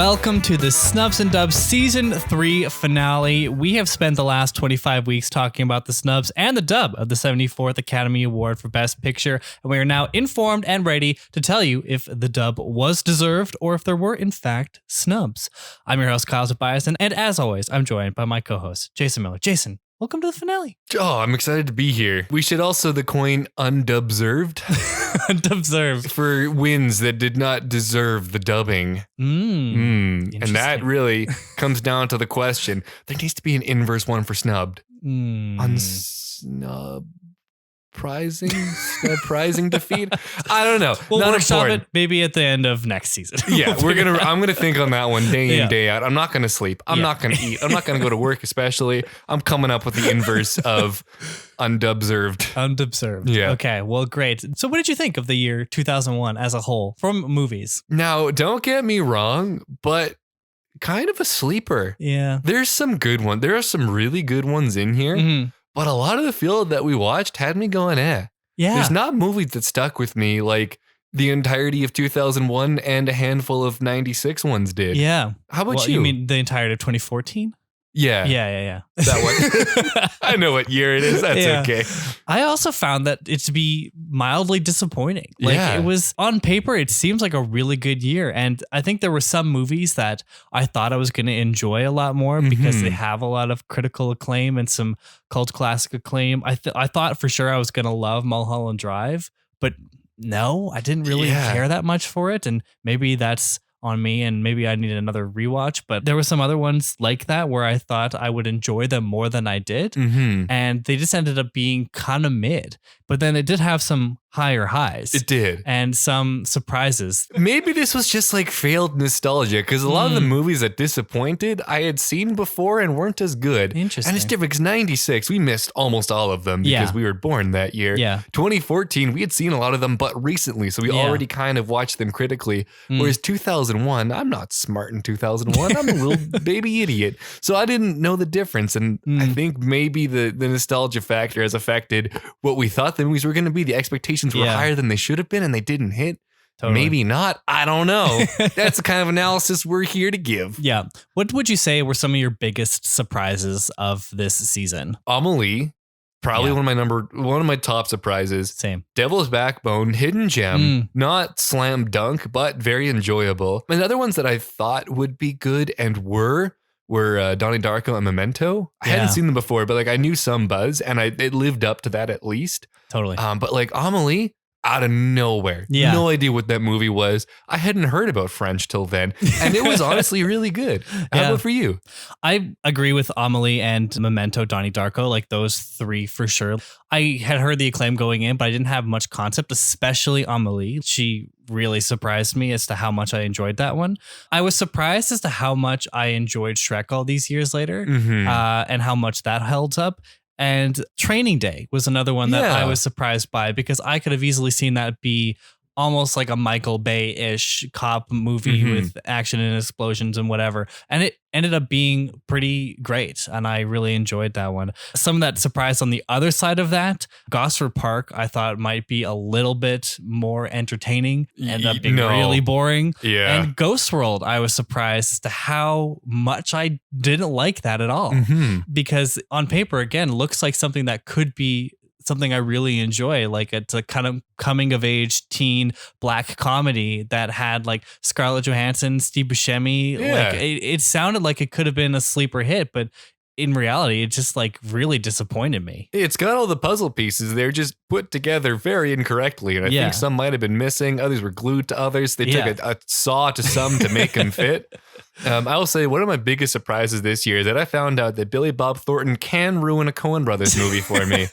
Welcome to the Snubs and Dubs Season 3 finale. We have spent the last 25 weeks talking about the snubs and the dub of the 74th Academy Award for Best Picture, and we are now informed and ready to tell you if the dub was deserved or if there were, in fact, snubs. I'm your host, Kyle Tobiasson, and as always, I'm joined by my co-host, Jason Miller. Jason, welcome to the finale. Oh, I'm excited to be here. We should also the coin undubserved. Undubserved. For wins that did not deserve the dubbing. And that really comes down to the question. There needs to be an inverse one for snubbed. Surprising defeat. I don't know. We'll Not workshop important. it maybe at the end of next season. Yeah, I'm gonna think on that one day in, day out. I'm not gonna sleep. I'm not gonna eat. I'm not gonna go to work, especially. I'm coming up with the inverse of undubserved. Undubserved. Yeah. Okay, well, great. So what did you think of the year 2001 as a whole from movies? Now, don't get me wrong, but kind of a sleeper. Yeah. There's some good ones. There are some really good ones in here. Mm-hmm. But a lot of the field that we watched had me going, Yeah. There's not movies that stuck with me like the entirety of 2001 and a handful of 96 ones did. Yeah. How about You mean the entirety of 2014? Yeah. Yeah. That one. I know what year it is. That's okay. I also found that it to be mildly disappointing. Like it was on paper, it seems like a really good year. And I think there were some movies that I thought I was going to enjoy a lot more because they have a lot of critical acclaim and some cult classic acclaim. I thought for sure I was going to love Mulholland Drive, but no, I didn't really care that much for it. And maybe that's on me and maybe I need another rewatch, but there were some other ones like that where I thought I would enjoy them more than I did. And they just ended up being kind of mid, but then it did have some higher highs. It did. And some surprises. Maybe this was just like failed nostalgia because a lot of the movies that disappointed I had seen before and weren't as good. Interesting. And it's different because 96, we missed almost all of them because we were born that year. Yeah. 2014, we had seen a lot of them, but recently. So we already kind of watched them critically. Whereas 2001, I'm not smart in 2001. I'm a little baby idiot. So I didn't know the difference. And I think maybe the nostalgia factor has affected what we thought the movies were going to be. The expectations were higher than they should have been and they didn't hit. Totally. Maybe not. I don't know. That's the kind of analysis we're here to give. Yeah. What would you say were some of your biggest surprises of this season? Amelie, probably one of my top surprises. Same. Devil's Backbone, hidden gem, not slam dunk, but very enjoyable. And other ones that I thought would be good and were Donnie Darko and Memento. I hadn't seen them before, but like I knew some buzz and it lived up to that at least. Totally. But like Amelie, out of nowhere. Yeah. No idea what that movie was. I hadn't heard about French till then. And it was honestly really good. How about for you? I agree with Amelie and Memento, Donnie Darko, like those three for sure. I had heard the acclaim going in, but I didn't have much concept, especially Amelie. She really surprised me as to how much I enjoyed that one. I was surprised as to how much I enjoyed Shrek all these years later and how much that held up. And Training Day was another one that I was surprised by because I could have easily seen that be almost like a Michael Bay-ish cop movie with action and explosions and whatever. And it ended up being pretty great. And I really enjoyed that one. Some of that surprise on the other side of that, Gosford Park, I thought might be a little bit more entertaining. Ended up being really boring. Yeah. And Ghost World, I was surprised as to how much I didn't like that at all. Because on paper, again, looks like something that could be something I really enjoy. Like it's a kind of coming of age teen black comedy that had like Scarlett Johansson, Steve Buscemi. Like it sounded like it could have been a sleeper hit, but in reality, it just like really disappointed me. It's got all the puzzle pieces. They're just put together very incorrectly. And I think some might have been missing. Others were glued to others. They took a saw to some to make them fit. I will say one of my biggest surprises this year is that I found out that Billy Bob Thornton can ruin a Coen Brothers movie for me.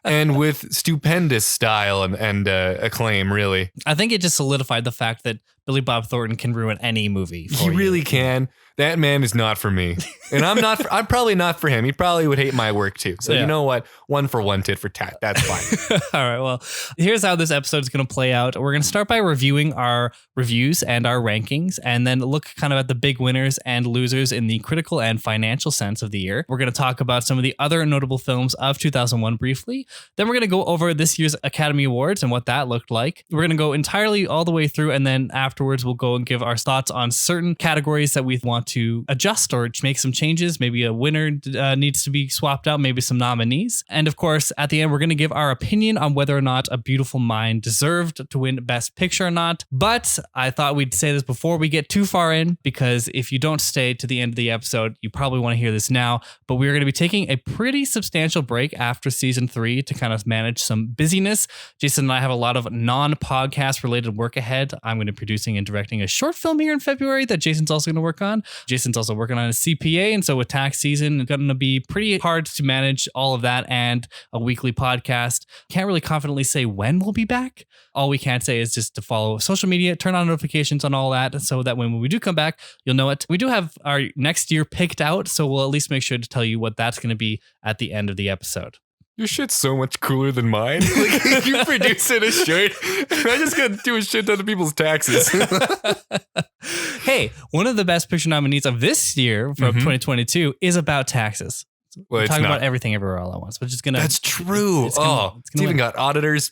And with stupendous style and acclaim, really. I think it just solidified the fact that Billy Bob Thornton can ruin any movie for you. He really can. That man is not for me. And I'm probably not for him. He probably would hate my work too. So you know what? 1 for 1, tit for tat. That's fine. All right. Well, here's how this episode is going to play out. We're going to start by reviewing our reviews and our rankings and then look kind of at the big big winners and losers in the critical and financial sense of the year. We're going to talk about some of the other notable films of 2001 briefly. Then we're going to go over this year's Academy Awards and what that looked like. We're going to go entirely all the way through, and then afterwards we'll go and give our thoughts on certain categories that we want to adjust or make some changes. Maybe a winner needs to be swapped out, maybe some nominees. And of course, at the end, we're going to give our opinion on whether or not A Beautiful Mind deserved to win Best Picture or not. But I thought we'd say this before we get too far in, because if you don't stay to the end of the episode, you probably want to hear this now. But we're going to be taking a pretty substantial break after season 3 to kind of manage some busyness. Jason and I have a lot of non-podcast related work ahead. I'm going to be producing and directing a short film here in February that Jason's also going to work on. Jason's also working on a CPA, and so with tax season, it's going to be pretty hard to manage all of that and a weekly podcast. Can't really confidently say when we'll be back. All we can say is just to follow social media, turn on notifications on all that, so that when we do come back, you'll know it. We do have our next year picked out, so we'll at least make sure to tell you what that's going to be at the end of the episode. Your shit's so much cooler than mine. Like, you producing a shit, and I just got to do a shit ton of people's taxes. Hey, one of the Best Picture nominees of this year from 2022 is about taxes. Well, We're talking about Everything Everywhere All at Once, which is gonna. That's true. It's even got auditors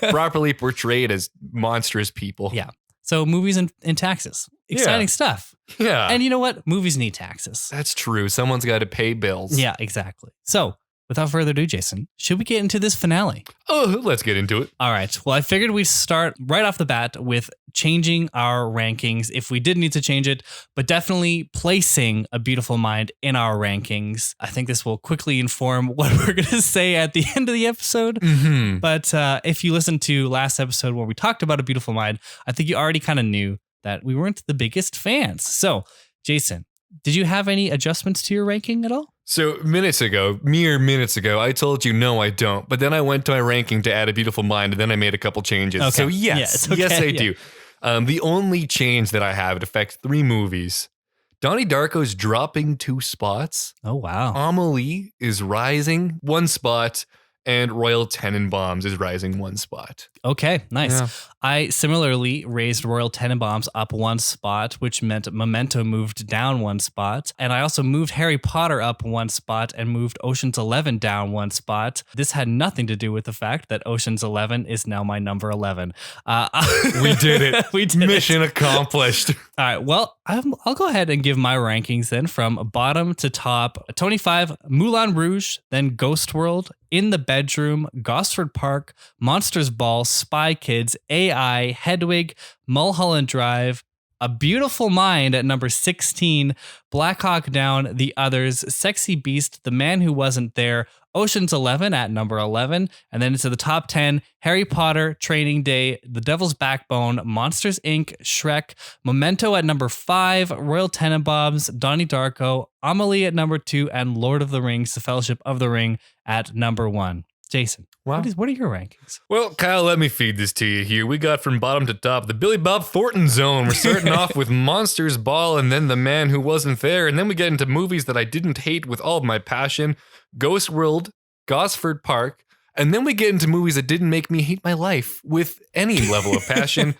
properly portrayed as monstrous people. Yeah. So movies and taxes, exciting stuff. Yeah. And you know what? Movies need taxes. That's true. Someone's got to pay bills. Yeah, exactly. So without further ado, Jason, should we get into this finale? Oh, let's get into it. All right. Well, I figured we'd start right off the bat with changing our rankings if we did need to change it, but definitely placing A Beautiful Mind in our rankings. I think this will quickly inform what we're going to say at the end of the episode. Mm-hmm. But if you listened to last episode where we talked about A Beautiful Mind, I think you already kind of knew that we weren't the biggest fans. So, Jason, did you have any adjustments to your ranking at all? So mere minutes ago, I told you no, I don't. But then I went to my ranking to add A Beautiful Mind, and then I made a couple changes. Okay. So yes, I do. The only change that I have, it affects 3 movies. Donnie Darko's dropping 2 spots. Oh, wow. Amelie is rising 1 spot, and Royal Tenenbaums is rising 1 spot. Okay, nice. Yeah. I similarly raised Royal Tenenbaums up 1 spot, which meant Memento moved down 1 spot. And I also moved Harry Potter up 1 spot and moved Ocean's 11 down 1 spot. This had nothing to do with the fact that Ocean's 11 is now my number 11. We did it. We did Mission accomplished. All right, well, I'll go ahead and give my rankings then from bottom to top. 25, Moulin Rouge, then Ghost World, In the Bedroom, Gosford Park, Monsters Ball, Spy Kids, AI, Hedwig, Mulholland Drive, A Beautiful Mind at number 16, Black Hawk Down, The Others, Sexy Beast, The Man Who Wasn't There, Ocean's 11 at number 11, and then into the top 10, Harry Potter, Training Day, The Devil's Backbone, Monsters, Inc., Shrek, Memento at number 5, Royal Tenenbaums, Donnie Darko, Amelie at number 2, and Lord of the Rings, The Fellowship of the Ring at number 1. Jason, wow. What are your rankings? Well, Kyle, let me feed this to you here. We got from bottom to top the Billy Bob Thornton zone. We're starting off with Monsters Ball and then The Man Who Wasn't There. And then we get into movies that I didn't hate with all of my passion. Ghost World, Gosford Park. And then we get into movies that didn't make me hate my life with any level of passion.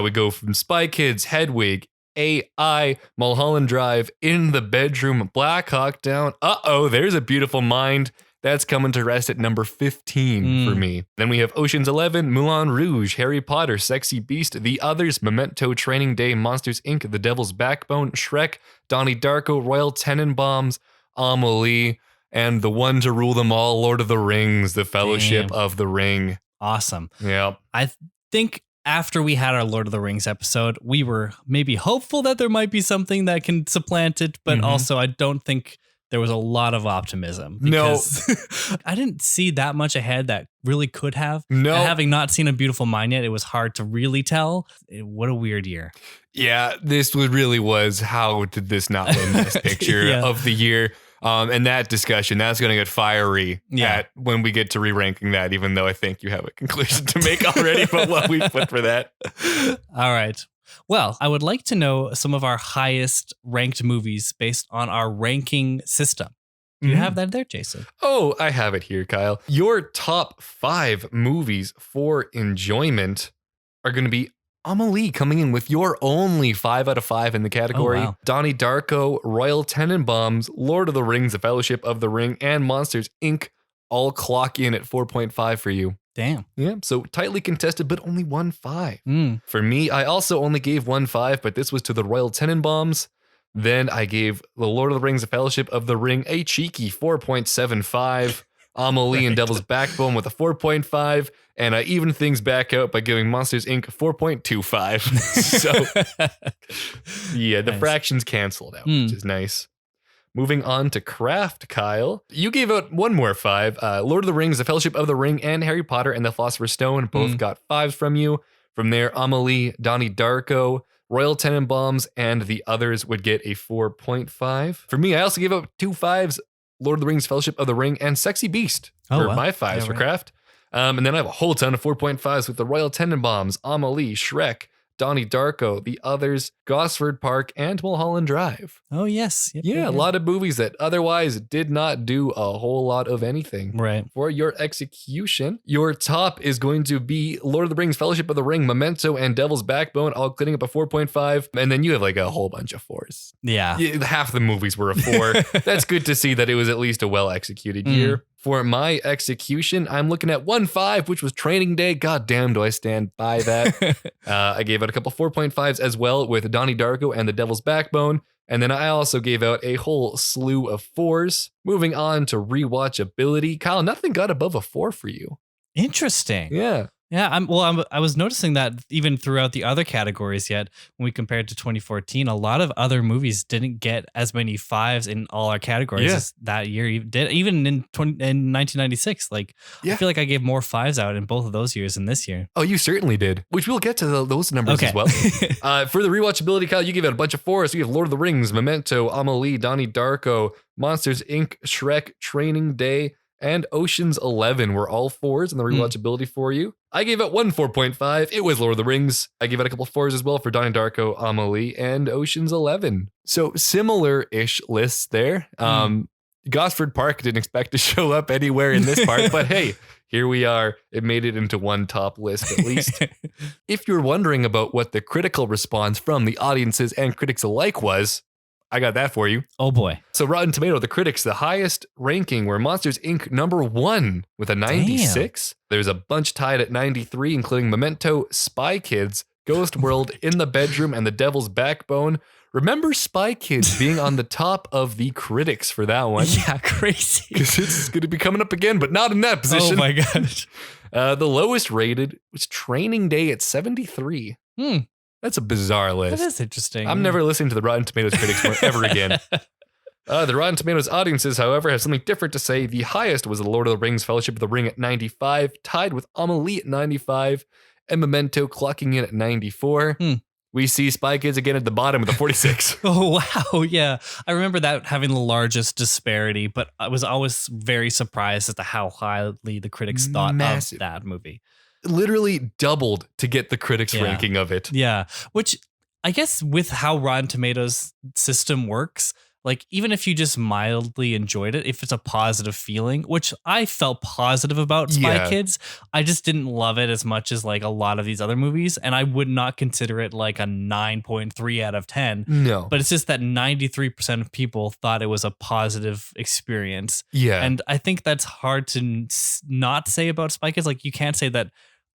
We go from Spy Kids, Hedwig, AI, Mulholland Drive, In the Bedroom, Black Hawk Down. There's A Beautiful Mind. That's coming to rest at number 15 for me. Then we have Ocean's 11, Moulin Rouge, Harry Potter, Sexy Beast, The Others, Memento, Training Day, Monsters, Inc., The Devil's Backbone, Shrek, Donnie Darko, Royal Tenenbaums, Amelie, and the one to rule them all, Lord of the Rings, The Fellowship of the Ring. Awesome. Yeah. I think after we had our Lord of the Rings episode, we were maybe hopeful that there might be something that can supplant it, but also I don't think there was a lot of optimism. No. I didn't see that much ahead that really could have. No. And having not seen A Beautiful Mind yet, it was hard to really tell. What a weird year. Yeah, this really was, how did this not win Best Picture of the year? And that discussion, that's going to get fiery when we get to re-ranking that, even though I think you have a conclusion to make already about what we put for that. All right. Well, I would like to know some of our highest ranked movies based on our ranking system. Do you have that there, Jason? Oh, I have it here, Kyle. Your top 5 movies for enjoyment are going to be Amelie coming in with your only 5 out of 5 in the category. Oh, wow. Donnie Darko, Royal Tenenbaums, Lord of the Rings, The Fellowship of the Ring, and Monsters, Inc. all clock in at 4.5 for you. Damn. Yeah, so tightly contested, but only 1.5. Mm. For me, I also only gave 1.5, but this was to the Royal Tenenbaums. Then I gave The Lord of the Rings, The Fellowship of the Ring a cheeky 4.75. Amelie and Devil's Backbone with a 4.5. And I evened things back out by giving Monsters, Inc. 4.25. So, yeah, the fractions canceled out, which is nice. Moving on to Craft, Kyle. You gave out one more 5. Lord of the Rings, The Fellowship of the Ring, and Harry Potter and the Philosopher's Stone both got 5s from you. From there, Amelie, Donnie Darko, Royal Tenenbaums, and the others would get a 4.5. For me, I also gave out 2 5s, Lord of the Rings, Fellowship of the Ring, and Sexy Beast for my 5s for Craft. And then I have a whole ton of 4.5s with the Royal Tenenbaums, Amelie, Shrek, Donnie Darko, The Others, Gosford Park, and Mulholland Drive. Oh, yes. Yep. A lot of movies that otherwise did not do a whole lot of anything. Right. For your execution, your top is going to be Lord of the Rings, Fellowship of the Ring, Memento, and Devil's Backbone, all cleaning up a 4.5. And then you have like a whole bunch of 4s. Yeah. Half the movies were a 4. That's good to see that it was at least a well-executed year. For my execution, I'm looking at 1.5, which was Training Day. God damn, do I stand by that. I gave out a couple 4.5s as well with Donnie Darko and The Devil's Backbone. And then I also gave out a whole slew of 4s. Moving on to rewatchability. Kyle, nothing got above a 4 for you. Interesting. Yeah. Yeah, I was noticing that even throughout the other categories yet, when we compared to 2014, a lot of other movies didn't get as many 5s in all our categories as that year did. Even in 1996, like I feel like I gave more 5s out in both of those years than this year. Oh, you certainly did, which we'll get to those numbers as well. For the rewatchability, Kyle, you gave out a bunch of 4s. So you have Lord of the Rings, Memento, Amelie, Donnie Darko, Monsters, Inc., Shrek, Training Day, and Ocean's 11 were all 4s in the rewatchability for you. I gave it 4.5. It was Lord of the Rings. I gave it a couple 4s as well for Donnie Darko, Amelie, and Ocean's 11. So similar-ish lists there. Gosford Park didn't expect to show up anywhere in this part, but hey, here we are. It made it into one top list at least. If you're wondering about what the critical response from the audiences and critics alike was, I got that for you. Oh boy. So Rotten Tomato, the critics, the highest ranking were Monsters, Inc. #1 with a 96. Damn. There's a bunch tied at 93, including Memento, Spy Kids, Ghost World, In the Bedroom, and The Devil's Backbone. Remember Spy Kids being on the top of the critics for that one. Yeah, crazy. Because it's going to be coming up again, but not in that position. Oh my gosh. The lowest rated was Training Day at 73. That's a bizarre list. That is interesting. I'm never listening to the Rotten Tomatoes critics more ever again. The Rotten Tomatoes audiences, however, have something different to say. The highest was The Lord of the Rings, Fellowship of the Ring at 95, tied with Amelie at 95, and Memento clocking in at 94. We see Spy Kids again at the bottom with a 46. Oh, wow. Yeah. I remember that having the largest disparity, but I was always very surprised as to how highly the critics thought of that movie. Literally doubled to get the critics ranking of it. Yeah. Which I guess with how Rotten Tomatoes system works, like even if you just mildly enjoyed it, if it's a positive feeling, which I felt positive about Spy Kids, I just didn't love it as much as like a lot of these other movies. And I would not consider it like a 9.3 out of 10. No. But it's just that 93% of people thought it was a positive experience. Yeah. And I think that's hard to not say about Spy Kids. Like you can't say that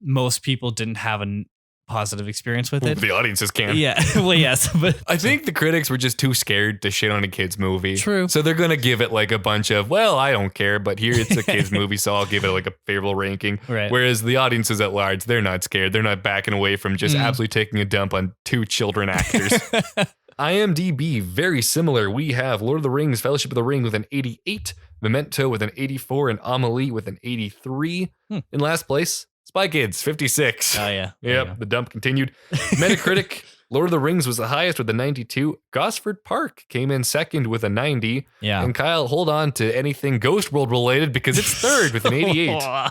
most people didn't have a positive experience with it. The audiences can. Yeah. Well, yes. But I think the critics were just too scared to shit on a kid's movie. True. So they're going to give it like a bunch of, well, I don't care, but here it's a kid's movie, so I'll give it like a favorable ranking. Right. Whereas the audiences at large, they're not scared. They're not backing away from just absolutely taking a dump on 2 children actors. IMDb, very similar. We have Lord of the Rings, Fellowship of the Ring with an 88, Memento with an 84, and Amelie with an 83. In last place, Spy Kids, 56. Oh, yeah. Yep, the dump continued. Metacritic, Lord of the Rings was the highest with a 92. Gosford Park came in second with a 90. Yeah. And Kyle, hold on to anything Ghost World related because it's third with an 88. Wow.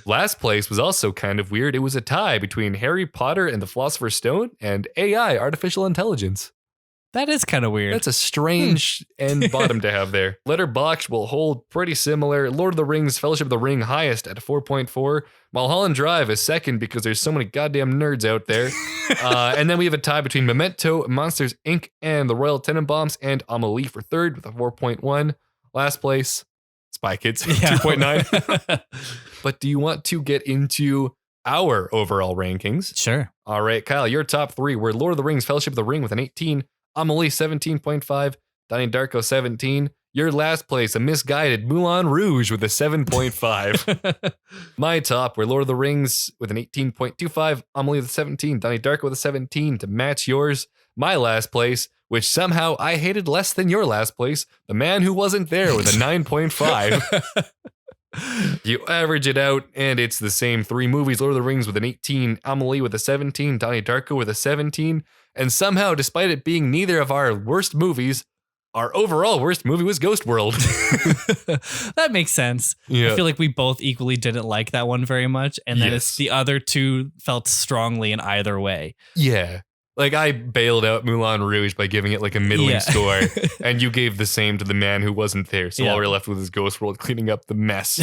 Last place was also kind of weird. It was a tie between Harry Potter and the Philosopher's Stone and AI, artificial intelligence. That is kind of weird. That's a strange end bottom to have there. Letterboxd will hold pretty similar. Lord of the Rings, Fellowship of the Ring highest at a 4.4. Mulholland Drive is second because there's so many goddamn nerds out there. And then we have a tie between Memento, Monsters, Inc., and the Royal Tenenbaums, and Amelie for third with a 4.1. Last place, Spy Kids, 2.9. But do you want to get into our overall rankings? Sure. All right, Kyle, your top three were Lord of the Rings, Fellowship of the Ring with an 18, Amelie 17.5, Donnie Darko 17. Your last place, a misguided Moulin Rouge with a 7.5. My top were Lord of the Rings with an 18.25, Amelie with a 17, Donnie Darko with a 17 to match yours. My last place, which somehow I hated less than your last place, The Man Who Wasn't There with a 9.5. You average it out, and it's the same three movies. Lord of the Rings with an 18, Amelie with a 17, Donnie Darko with a 17. And somehow, despite it being neither of our worst movies, our overall worst movie was Ghost World. That makes sense. Yeah. I feel like we both equally didn't like that one very much. And then it's the other two felt strongly in either way. Yeah. Like I bailed out Moulin Rouge by giving it like a middling score, and you gave the same to The Man Who Wasn't There. So all we're left with is Ghost World cleaning up the mess.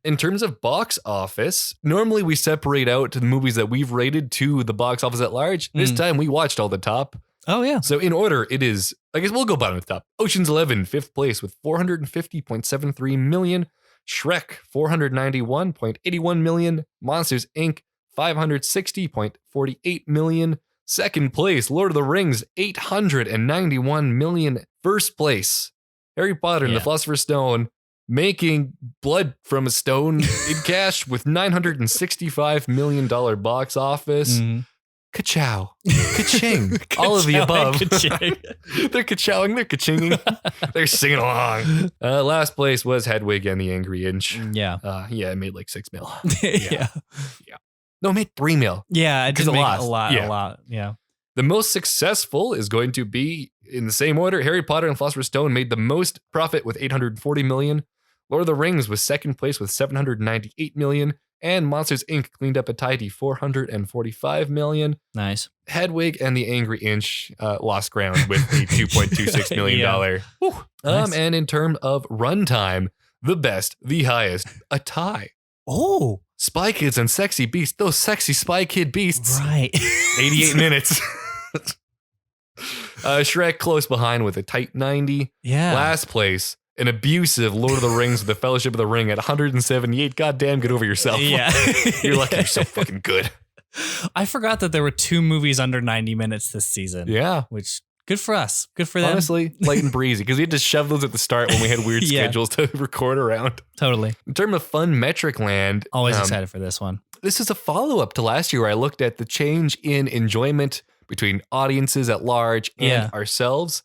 In terms of box office, normally we separate out the movies that we've rated to the box office at large. This time we watched all the top. Oh, yeah. So in order, it is, I guess we'll go bottom to top. Ocean's 11, fifth place with 450.73 million. Shrek, 491.81 million. Monsters, Inc., 560.48 million. Second place, Lord of the Rings, 891 million. First place, Harry Potter and the Philosopher's Stone, making blood from a stone in cash with $965 million box office. Ka-chow, ka-ching, all of the above. They're ka-chowing, they're ka-chinging, they're singing along. Last place was Hedwig and the Angry Inch. It made like 6 mil. Yeah. No, it made 3 mil. Yeah, it did make a lot. Yeah. The most successful is going to be, in the same order, Harry Potter and Philosopher's Stone made the most profit with 840 million. Lord of the Rings was second place with 798 million. And Monsters, Inc. cleaned up a tidy 445 million. Nice. Hedwig and the Angry Inch lost ground with a $2.26 million. Nice. And in terms of runtime, the best, the highest, a tie. Oh. Spy Kids and Sexy Beasts, those sexy Spy Kid beasts. Right. 88 minutes. Shrek close behind with a tight 90. Yeah. Last place, an abusive Lord of the Rings with the Fellowship of the Ring at 178. Goddamn, get over yourself. Yeah. You're lucky you're so fucking good. I forgot that there were 2 movies under 90 minutes this season. Yeah. Which, good for us. Good for them. Honestly, light and breezy, because we had to shove those at the start when we had weird schedules to record around. Totally. In terms of fun metric land. Always excited for this one. This is a follow-up to last year where I looked at the change in enjoyment between audiences at large and ourselves.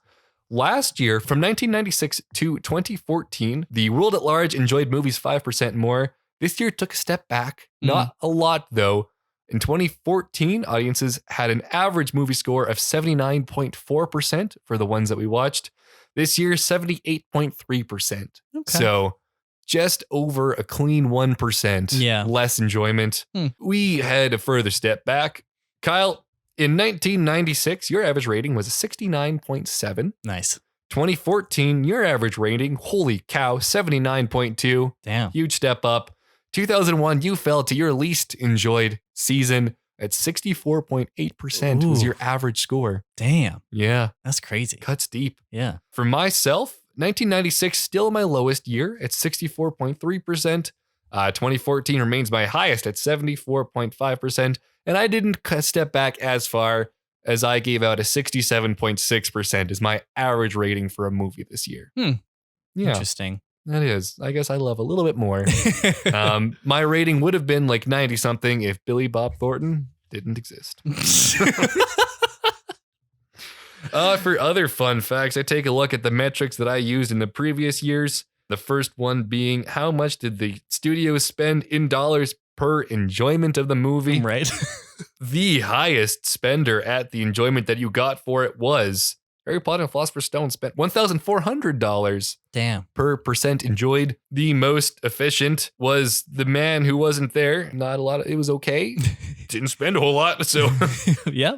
Last year, from 1996 to 2014, the world at large enjoyed movies 5% more. This year took a step back. Not a lot, though. In 2014, audiences had an average movie score of 79.4% for the ones that we watched. This year, 78.3%. Okay. So just over a clean 1% less enjoyment. We had a further step back. Kyle, in 1996, your average rating was a 69.7. Nice. 2014, your average rating, holy cow, 79.2. Damn. Huge step up. 2001, you fell to your least enjoyed season at 64.8% was your average score. Damn. Yeah. That's crazy. Cuts deep. Yeah. For myself, 1996, still my lowest year at 64.3%. 2014 remains my highest at 74.5%. And I didn't step back as far as I gave out a 67.6% as my average rating for a movie this year. Yeah. Interesting. That is. I guess I love a little bit more. My rating would have been like 90 something if Billy Bob Thornton didn't exist. For other fun facts, I take a look at the metrics that I used in the previous years. The first one being how much did the studios spend in dollars per enjoyment of the movie? Right. The highest spender at the enjoyment that you got for it was Harry Potter and Philosopher's Stone spent $1,400 per percent enjoyed. The most efficient was The Man Who Wasn't There. Not a lot. It was okay. Didn't spend a whole lot. So yeah.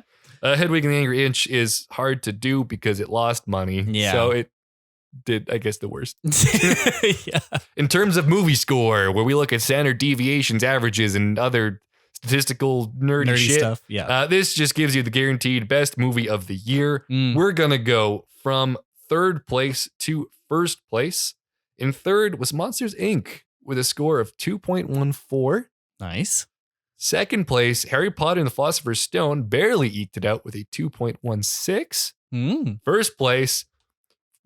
Hedwig and the Angry Inch is hard to do because it lost money. Yeah. So it did, I guess, the worst. Yeah. In terms of movie score, where we look at standard deviations, averages, and other statistical nerdy shit stuff. Yeah. This just gives you the guaranteed best movie of the year. We're going to go from third place to first place. In third was Monsters, Inc. with a score of 2.14. Nice. Second place, Harry Potter and the Philosopher's Stone barely eked it out with a 2.16. First place,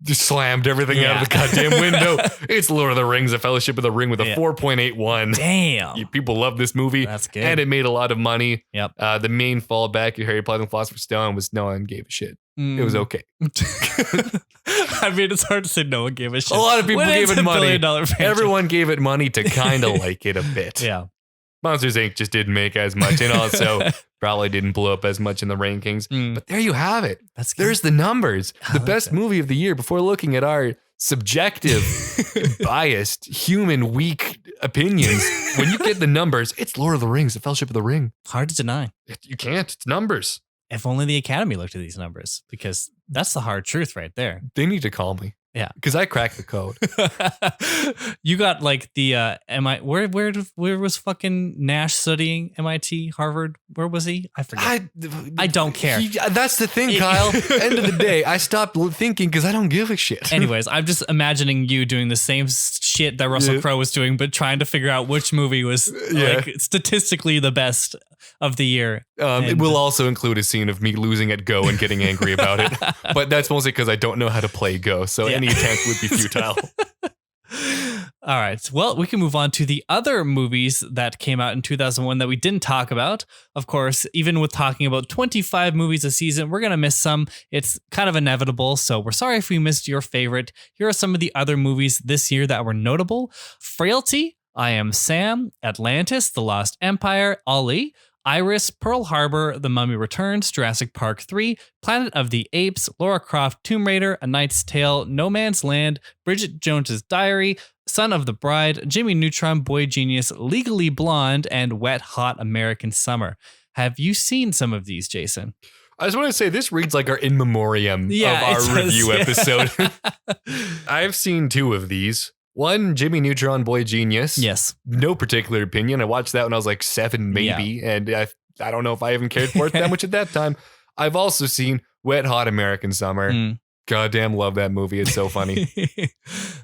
just slammed everything out of the goddamn window. It's Lord of the Rings, The Fellowship of the Ring with a 4.81. Damn. People love this movie. That's good. And it made a lot of money. Yep. The main fallback of Harry Potter and the Philosopher's Stone was no one gave a shit. It was okay. I mean, it's hard to say no one gave a shit. A lot of people gave it money. Everyone gave it money to kind of like it a bit. Yeah. Monsters, Inc. just didn't make as much and also probably didn't blow up as much in the rankings. But there you have it. That's good. There's the numbers. The best movie of the year before looking at our subjective, biased, human, weak opinions. When you get the numbers, it's Lord of the Rings, The Fellowship of the Ring. Hard to deny. You can't. It's numbers. If only the Academy looked at these numbers, because that's the hard truth right there. They need to call me. Yeah. Because I cracked the code. You got like the where was fucking Nash studying? MIT, Harvard? Where was he? I forget. I don't care. That's the thing, Kyle. End of the day, I stopped thinking because I don't give a shit. Anyways, I'm just imagining you doing the same shit that Russell Crowe was doing, but trying to figure out which movie was like statistically the best of the year. It will also include a scene of me losing at Go and getting angry about it. But that's mostly because I don't know how to play Go. So any attempt would be futile. All right. Well, we can move on to the other movies that came out in 2001 that we didn't talk about. Of course, even with talking about 25 movies a season, we're going to miss some. It's kind of inevitable. So we're sorry if we missed your favorite. Here are some of the other movies this year that were notable. Frailty, I Am Sam, Atlantis, The Lost Empire, Ali, Iris, Pearl Harbor, The Mummy Returns, Jurassic Park 3, Planet of the Apes, Lara Croft, Tomb Raider, A Knight's Tale, No Man's Land, Bridget Jones's Diary, Son of the Bride, Jimmy Neutron, Boy Genius, Legally Blonde, and Wet Hot American Summer. Have you seen some of these, Jason? I just want to say this reads like our in memoriam of our review episode. I've seen 2 of these. One, Jimmy Neutron, Boy Genius. Yes. No particular opinion. I watched that when I was like 7, maybe. Yeah. And I don't know if I even cared for it that much at that time. I've also seen Wet Hot American Summer. Goddamn love that movie. It's so funny.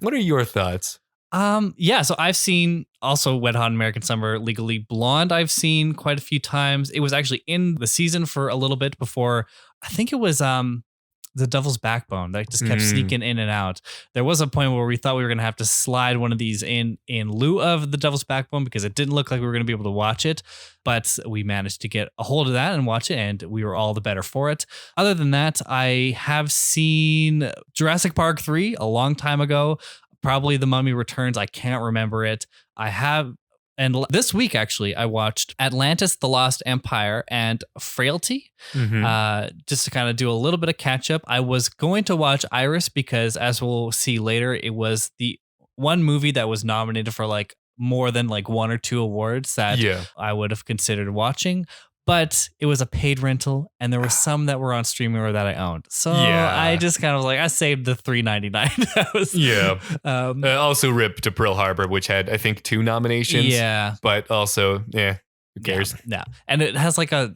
What are your thoughts? So I've seen also Wet Hot American Summer, Legally Blonde. I've seen quite a few times. It was actually in the season for a little bit before. I think it was The Devil's Backbone that just kept sneaking in and out. There was a point where we thought we were going to have to slide one of these in lieu of The Devil's Backbone because it didn't look like we were going to be able to watch it, but we managed to get a hold of that and watch it, and we were all the better for it. Other than that, I have seen Jurassic Park 3 a long time ago, probably The Mummy Returns. I can't remember it. And this week, actually, I watched Atlantis, The Lost Empire, and Frailty, just to kind of do a little bit of catch up. I was going to watch Iris because, as we'll see later, it was the one movie that was nominated for like more than like 1 or 2 awards that I would have considered watching. But it was a paid rental, and there were some that were on streaming or that I owned. So I just kind of was like, I saved the $3.99. Also rip to Pearl Harbor, which had, I think, 2 nominations. Yeah. But also, who cares? Yeah. And it has like a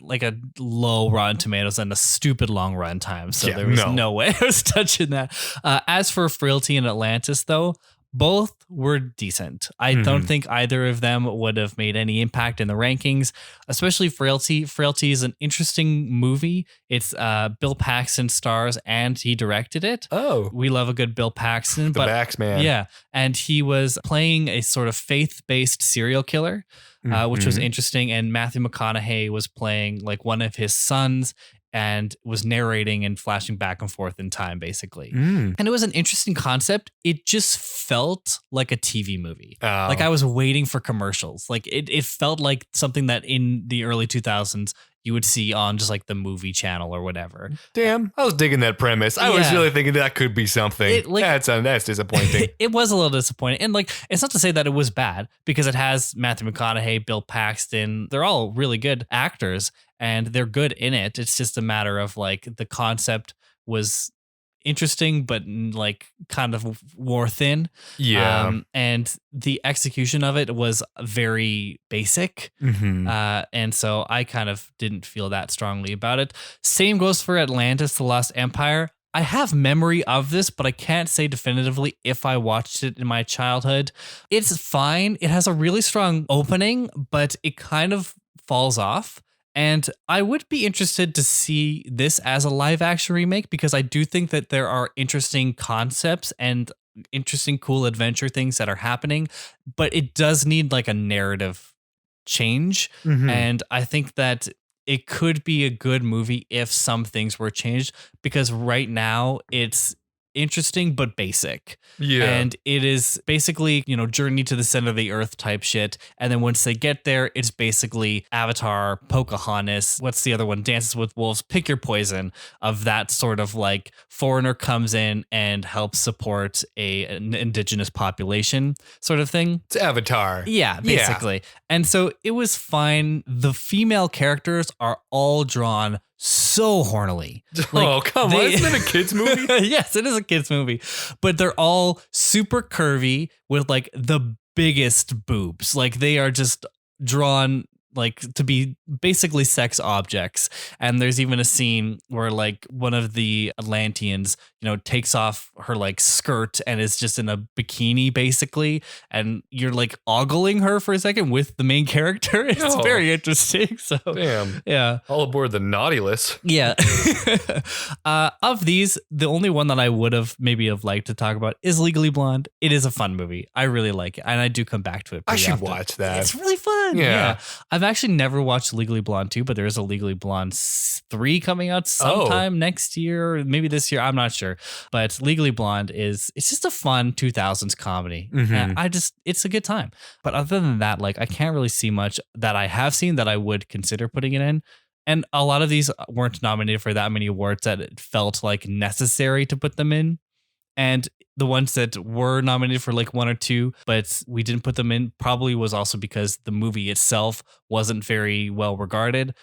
low Rotten Tomatoes and a stupid long run time. So there was no way I was touching that. As for Frailty and Atlantis, though, both were decent. I don't think either of them would have made any impact in the rankings, especially Frailty. Frailty is an interesting movie. It's Bill Paxton stars and he directed it. Oh. We love a good Bill Paxton. The Bax man. Yeah. And he was playing a sort of faith-based serial killer, which was interesting. And Matthew McConaughey was playing like one of his sons and was narrating and flashing back and forth in time, basically. And it was an interesting concept. It just felt like a TV movie. Like I was waiting for commercials. Like it felt like something that in the early 2000s you would see on just like the movie channel or whatever. Damn, I was digging that premise. I was really thinking that could be something. That's disappointing. It was a little disappointing. And like, it's not to say that it was bad, because it has Matthew McConaughey, Bill Paxton. They're all really good actors and they're good in it. It's just a matter of like the concept was interesting, but like kind of wore thin. Yeah. And the execution of it was very basic. And so I kind of didn't feel that strongly about it. Same goes for Atlantis, The Lost Empire. I have memory of this, but I can't say definitively if I watched it in my childhood. It's fine. It has a really strong opening, but it kind of falls off. And I would be interested to see this as a live action remake, because I do think that there are interesting concepts and interesting, cool adventure things that are happening, but it does need like a narrative change. And I think that it could be a good movie if some things were changed, because right now it's interesting but basic. And it is basically, you know, Journey to the Center of the Earth type shit. And then once they get there, it's basically Avatar, Pocahontas, what's the other one? Dances with Wolves, pick your poison, of that sort of like foreigner comes in and helps support an indigenous population sort of thing. It's Avatar. Yeah, basically. And so it was fine. The female characters are all drawn so hornily. Like, come on. Isn't it a kid's movie? Yes, it is a kid's movie. But they're all super curvy with like the biggest boobs. Like they are just drawn like to be basically sex objects. And there's even a scene where like one of the Atlanteans, you know, takes off her like skirt and is just in a bikini basically. And you're like ogling her for a second with the main character. It's very interesting. So damn. Yeah. All aboard the Nautilus. Yeah. Of these, the only one that I would have liked to talk about is Legally Blonde. It is a fun movie. I really like it. And I do come back to it. I should often. watch that. It's really fun. Yeah. I've actually never watched Legally Blonde 2, but there is a Legally Blonde 3 coming out sometime next year, or maybe this year. I'm not sure. But Legally Blonde it's just a fun 2000s comedy. And it's a good time. But other than that, like I can't really see much that I have seen that I would consider putting it in. And a lot of these weren't nominated for that many awards that it felt like necessary to put them in. And the ones that were nominated for like 1 or 2, but we didn't put them in, probably was also because the movie itself wasn't very well regarded.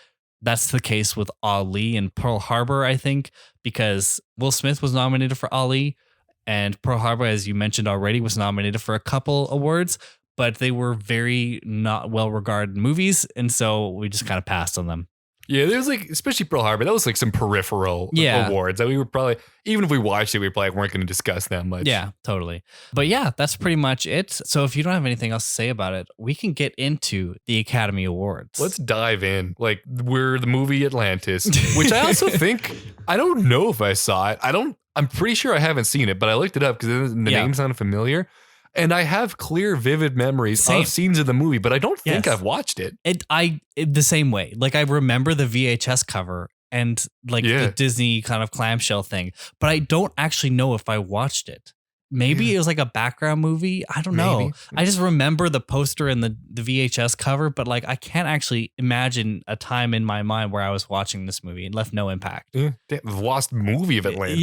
That's the case with Ali and Pearl Harbor, I think, because Will Smith was nominated for Ali, and Pearl Harbor, as you mentioned already, was nominated for a couple awards, but they were very not well regarded movies. And so we just kind of passed on them. Yeah, there's like, especially Pearl Harbor, that was like some peripheral awards that we were probably, even if we watched it, we probably weren't going to discuss that much. Yeah, totally. But yeah, that's pretty much it. So if you don't have anything else to say about it, we can get into the Academy Awards. Let's dive in. Like, we're the movie Atlantis, which I also think, I don't know if I saw it. I'm pretty sure I haven't seen it, but I looked it up because the name sounded familiar. And I have clear, vivid memories of scenes of the movie, but I don't think I've watched it. The same way. Like I remember the VHS cover and like the Disney kind of clamshell thing, but I don't actually know if I watched it. Maybe it was like a background movie. I don't know. I just remember the poster and the VHS cover, but like I can't actually imagine a time in my mind where I was watching this movie and left no impact. The lost movie of Atlantis.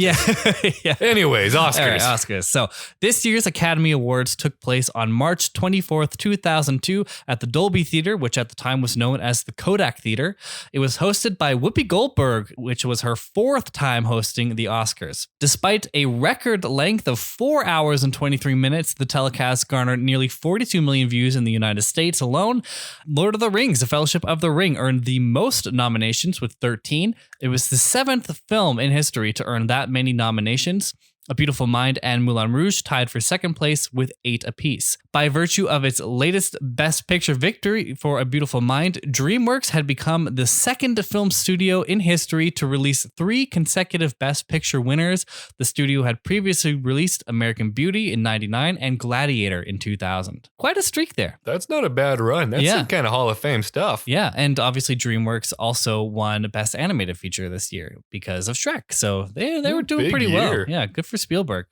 Yeah. Anyways, Oscars. All right, Oscars. So this year's Academy Awards took place on March 24th, 2002 at the Dolby Theater, which at the time was known as the Kodak Theater. It was hosted by Whoopi Goldberg, which was her 4th time hosting the Oscars. Despite a record length of 4 hours and 23 minutes, the telecast garnered nearly 42 million views in the United States alone. Lord of the Rings, The Fellowship of the Ring, earned the most nominations with 13. It was the 7th film in history to earn that many nominations. A Beautiful Mind and Moulin Rouge tied for 2nd place with 8 apiece. By virtue of its latest Best Picture victory for A Beautiful Mind, DreamWorks had become the 2nd film studio in history to release 3 consecutive Best Picture winners. The studio had previously released American Beauty in 1999 and Gladiator in 2000. Quite a streak there. That's not a bad run. That's some kind of Hall of Fame stuff. Yeah, and obviously DreamWorks also won Best Animated Feature this year because of Shrek. So they were doing pretty well. Yeah, good for Spielberg.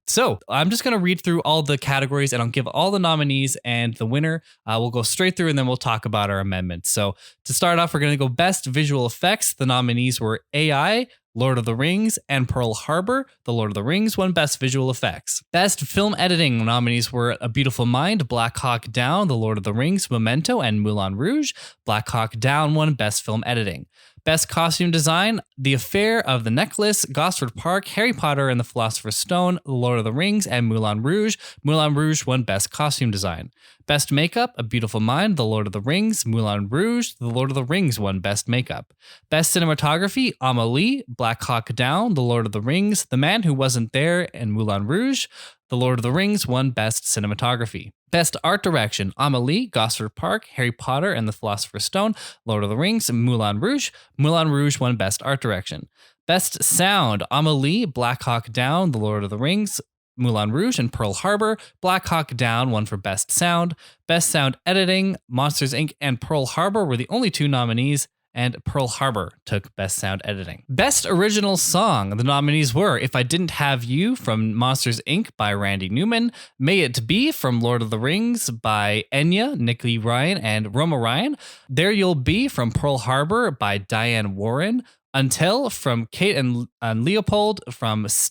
So I'm just going to read through all the categories and I'll give all the nominees and the winner. We'll go straight through and then we'll talk about our amendments. So to start off, we're going to go Best Visual Effects. The nominees were AI, Lord of the Rings, and Pearl Harbor. The Lord of the Rings won Best Visual Effects. Best Film Editing nominees were A Beautiful Mind, Black Hawk Down, The Lord of the Rings, Memento, and Moulin Rouge. Black Hawk Down won Best Film Editing. Best Costume Design, The Affair of the Necklace, Gosford Park, Harry Potter and the Philosopher's Stone, The Lord of the Rings, and Moulin Rouge. Moulin Rouge won Best Costume Design. Best Makeup, A Beautiful Mind, The Lord of the Rings, Moulin Rouge, The Lord of the Rings won Best Makeup. Best Cinematography, Amélie, Black Hawk Down, The Lord of the Rings, The Man Who Wasn't There, and Moulin Rouge. The Lord of the Rings won Best Cinematography. Best Art Direction, Amélie, Gosford Park, Harry Potter and the Philosopher's Stone, Lord of the Rings, Moulin Rouge. Moulin Rouge won Best Art Direction. Best Sound, Amélie, Black Hawk Down, The Lord of the Rings, Moulin Rouge, and Pearl Harbor. Black Hawk Down won for Best Sound. Best Sound Editing, Monsters, Inc. and Pearl Harbor were the only two nominees, and Pearl Harbor took Best Sound Editing. Best Original Song. The nominees were If I Didn't Have You from Monsters, Inc. by Randy Newman, May It Be from Lord of the Rings by Enya, Nikki Ryan, and Roma Ryan, There You'll Be from Pearl Harbor by Diane Warren, Until from Kate and Leopold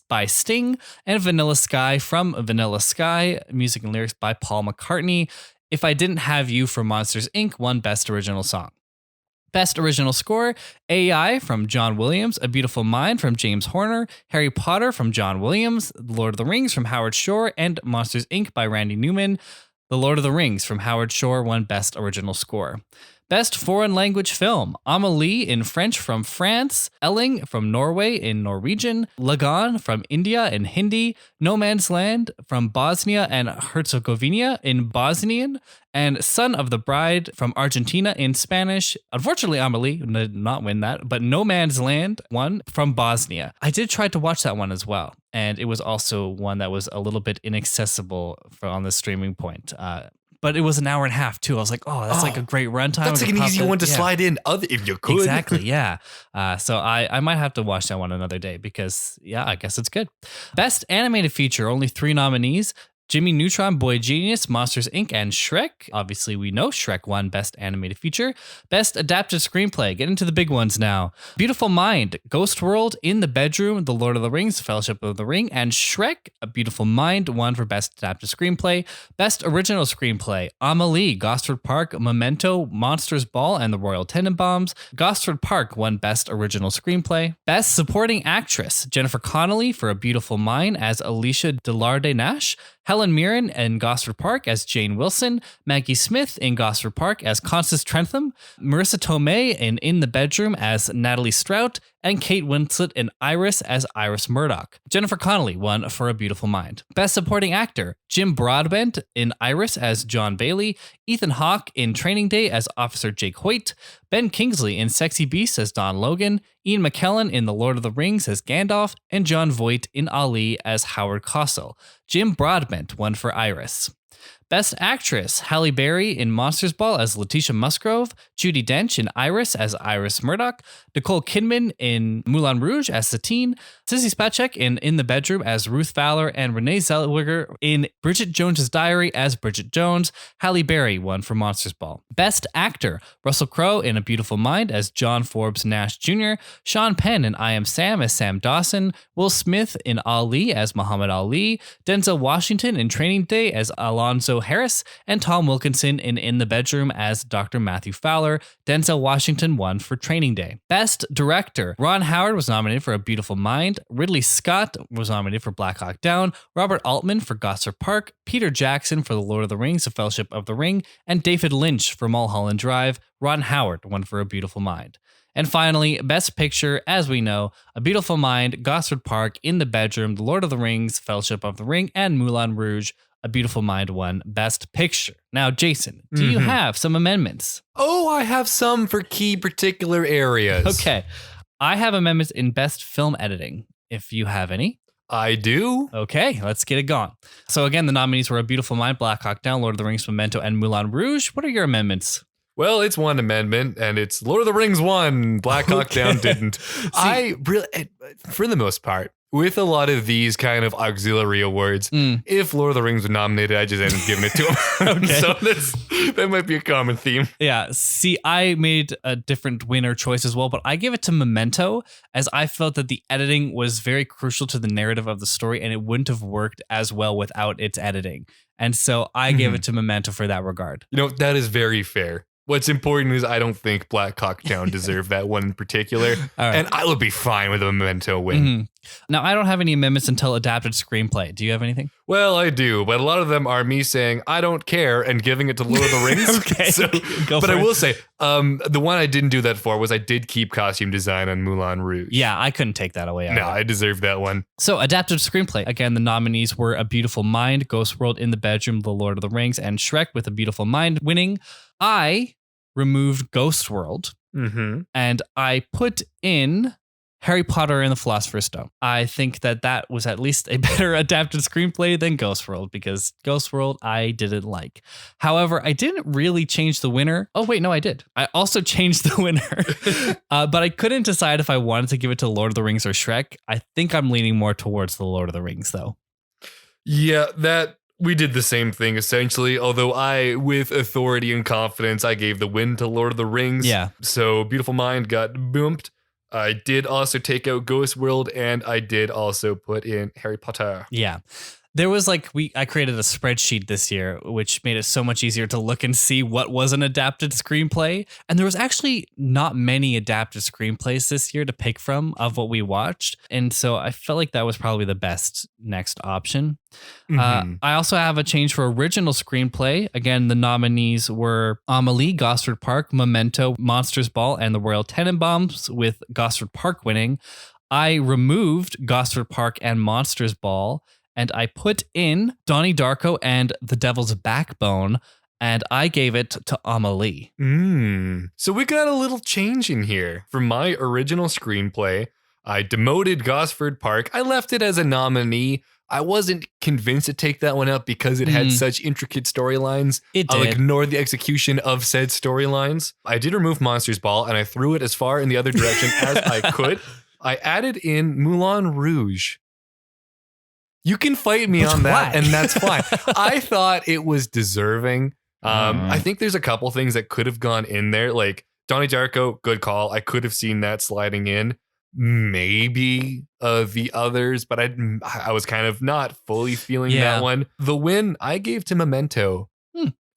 by Sting, and Vanilla Sky from Vanilla Sky, music and lyrics by Paul McCartney. If I Didn't Have You from Monsters, Inc. won Best Original Song. Best Original Score, AI from John Williams, A Beautiful Mind from James Horner, Harry Potter from John Williams, The Lord of the Rings from Howard Shore, and Monsters, Inc. by Randy Newman. The Lord of the Rings from Howard Shore won Best Original Score. Best Foreign Language Film, Amélie in French from France, Elling from Norway in Norwegian, Lagan from India in Hindi, No Man's Land from Bosnia and Herzegovina in Bosnian, and Son of the Bride from Argentina in Spanish. Unfortunately, Amélie did not win that, but No Man's Land won from Bosnia. I did try to watch that one as well, and it was also one that was a little bit inaccessible on the streaming point. But it was an hour and a half too. I was like, oh, that's like a great runtime. That's like an easy one to slide in if you could. Exactly, yeah. So I might have to watch that one another day because, yeah, I guess it's good. Best Animated Feature, only 3 nominees. Jimmy Neutron, Boy Genius, Monsters, Inc., and Shrek. Obviously, we know Shrek won Best Animated Feature. Best Adapted Screenplay. Get into the big ones now. Beautiful Mind, Ghost World, In the Bedroom, The Lord of the Rings, Fellowship of the Ring, and Shrek. A Beautiful Mind won for Best Adapted Screenplay. Best Original Screenplay. Amélie, Gosford Park, Memento, Monsters Ball, and the Royal Tenenbaums. Gosford Park won Best Original Screenplay. Best Supporting Actress. Jennifer Connelly for A Beautiful Mind as Alicia Delarde-Nash. Helen Mirren in Gosford Park as Jane Wilson, Maggie Smith in Gosford Park as Constance Trentham, Marissa Tomei in the Bedroom as Natalie Strout, and Kate Winslet in Iris as Iris Murdoch. Jennifer Connelly won for A Beautiful Mind. Best Supporting Actor, Jim Broadbent in Iris as John Bailey, Ethan Hawke in Training Day as Officer Jake Hoyt, Ben Kingsley in Sexy Beast as Don Logan, Ian McKellen in The Lord of the Rings as Gandalf, and Jon Voight in Ali as Howard Cosell. Jim Broadbent won for Iris. Best Actress, Halle Berry in Monsters Ball as Letitia Musgrove, Judi Dench in Iris as Iris Murdoch, Nicole Kidman in Moulin Rouge as Satine, Sissy Spacek in the Bedroom as Ruth Fowler, and Renee Zellweger in Bridget Jones's Diary as Bridget Jones. Halle Berry won for Monsters Ball. Best Actor, Russell Crowe in A Beautiful Mind as John Forbes Nash Jr., Sean Penn in I Am Sam as Sam Dawson, Will Smith in Ali as Muhammad Ali, Denzel Washington in Training Day as Alonzo Harris, and Tom Wilkinson in the Bedroom as Dr. Matthew Fowler. Denzel Washington won for Training Day. Best Director, Ron Howard was nominated for A Beautiful Mind, Ridley Scott was nominated for Black Hawk Down, Robert Altman for Gosford Park, Peter Jackson for The Lord of the Rings, The Fellowship of the Ring, and David Lynch for Mulholland Drive. Ron Howard won for A Beautiful Mind. And finally, Best Picture, as we know, A Beautiful Mind, Gosford Park, In the Bedroom, The Lord of the Rings, Fellowship of the Ring, and Moulin Rouge. A Beautiful Mind won Best Picture. Now, Jason, do you have some amendments? Oh, I have some for key particular areas. Okay. I have amendments in Best Film Editing, if you have any. I do. Okay, let's get it going. So again, the nominees were A Beautiful Mind, Black Hawk Down, Lord of the Rings, Memento, and Moulin Rouge. What are your amendments? Well, it's one amendment, and it's Lord of the Rings won, Black Hawk Down didn't. I really, for the most part, with a lot of these kind of auxiliary awards, if Lord of the Rings was nominated, I just end up giving it to him. Okay. So that might be a common theme. Yeah. See, I made a different winner choice as well, but I gave it to Memento as I felt that the editing was very crucial to the narrative of the story and it wouldn't have worked as well without its editing. And so I gave it to Memento for that regard. You know, that is very fair. What's important is I don't think Black Hawk Down deserved that one in particular. Right. And I would be fine with a Memento win. Now, I don't have any amendments until adapted screenplay. Do you have anything? Well, I do, but a lot of them are me saying, I don't care, and giving it to Lord of the Rings. Okay. So, but I will say, the one I didn't do that for was I did keep costume design on Moulin Rouge. Yeah, I couldn't take that away. No, I deserved that one. So, adapted screenplay. Again, the nominees were A Beautiful Mind, Ghost World, In the Bedroom, The Lord of the Rings, and Shrek with A Beautiful Mind winning. I removed Ghost World and I put in Harry Potter and the Philosopher's Stone. I think that was at least a better adapted screenplay than Ghost World because Ghost World I didn't like. However, I didn't really change the winner. Oh, wait, no, I did. I also changed the winner, but I couldn't decide if I wanted to give it to Lord of the Rings or Shrek. I think I'm leaning more towards the Lord of the Rings, though. Yeah, we did the same thing, essentially, although I, with authority and confidence, I gave the win to Lord of the Rings. Yeah. So Beautiful Mind got boomed. I did also take out Ghost World, and I did also put in Harry Potter. Yeah. There was I created a spreadsheet this year, which made it so much easier to look and see what was an adapted screenplay. And there was actually not many adapted screenplays this year to pick from of what we watched. And so I felt like that was probably the best next option. I also have a change for original screenplay. Again, the nominees were Amelie, Gosford Park, Memento, Monsters Ball, and The Royal Tenenbaums, with Gosford Park winning. I removed Gosford Park and Monsters Ball, and I put in Donnie Darko and The Devil's Backbone, and I gave it to Amelie. So we got a little change in here. For my original screenplay, I demoted Gosford Park. I left it as a nominee. I wasn't convinced to take that one out because it had such intricate storylines. I'll ignore the execution of said storylines. I did remove Monsters Ball, and I threw it as far in the other direction as I could. I added in Moulin Rouge. You can fight me on that, and that's fine. I thought it was deserving. I think there's a couple things that could have gone in there. Like Donnie Darko, good call. I could have seen that sliding in. Maybe the others, but I was kind of not fully feeling that one. The win I gave to Memento.